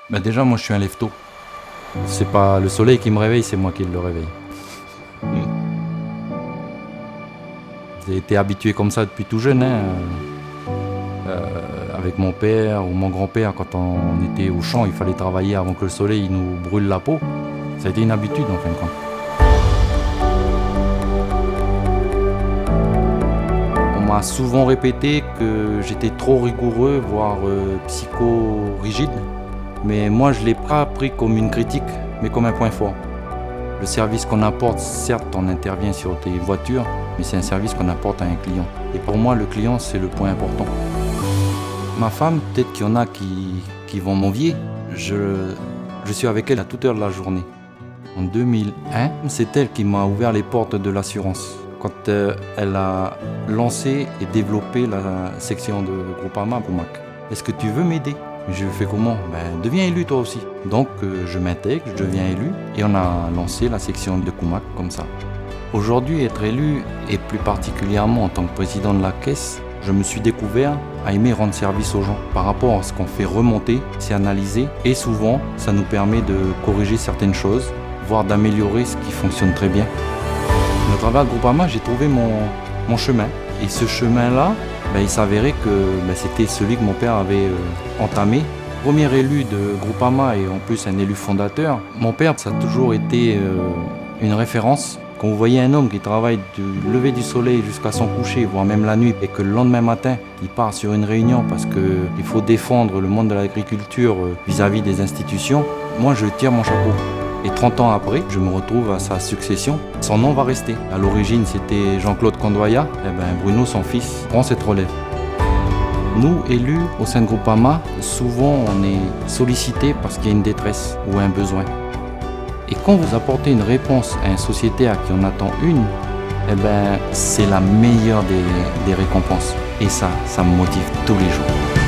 Déjà, moi, je suis un lève-tôt. C'est pas le soleil qui me réveille, c'est moi qui le réveille. J'ai été habitué comme ça depuis tout jeune, hein. Avec mon père ou mon grand-père, quand on était au champ, il fallait travailler avant que le soleil nous brûle la peau. Ça a été une habitude en fin de compte. On m'a souvent répété que j'étais trop rigoureux, voire psycho-rigide. Mais moi, je ne l'ai pas pris comme une critique, mais comme un point fort. Le service qu'on apporte, certes, on intervient sur des voitures, mais c'est un service qu'on apporte à un client. Et pour moi, le client, c'est le point important. Ma femme, peut-être qu'il y en a qui vont m'envier. Je suis avec elle à toute heure de la journée. En 2001, c'est elle qui m'a ouvert les portes de l'assurance. Quand elle a lancé et développé la section de Groupama Kumak. Est-ce que tu veux m'aider? Je fais comment? Deviens élu toi aussi. Donc je m'intègre, je deviens élu et on a lancé la section de Kumak comme ça. Aujourd'hui, être élu, et plus particulièrement en tant que président de la caisse, je me suis découvert à aimer rendre service aux gens. Par rapport à ce qu'on fait remonter, c'est analyser et souvent, ça nous permet de corriger certaines choses, voire d'améliorer ce qui fonctionne très bien. À travers Groupama, j'ai trouvé mon chemin. Et ce chemin-là, il s'avérait que c'était celui que mon père avait entamé. Premier élu de Groupama et en plus un élu fondateur, mon père, ça a toujours été une référence. Quand vous voyez un homme qui travaille du lever du soleil jusqu'à son coucher, voire même la nuit, et que le lendemain matin, il part sur une réunion parce qu'il faut défendre le monde de l'agriculture vis-à-vis des institutions, moi je tire mon chapeau. Et 30 ans après, je me retrouve à sa succession. Son nom va rester. À l'origine, c'était Jean-Claude Condoya. Bruno, son fils, prend cette relève. Nous, élus au sein de Groupama, souvent on est sollicités parce qu'il y a une détresse ou un besoin. Et quand vous apportez une réponse à un sociétaire qui en attend une, c'est la meilleure des récompenses. Et ça me motive tous les jours.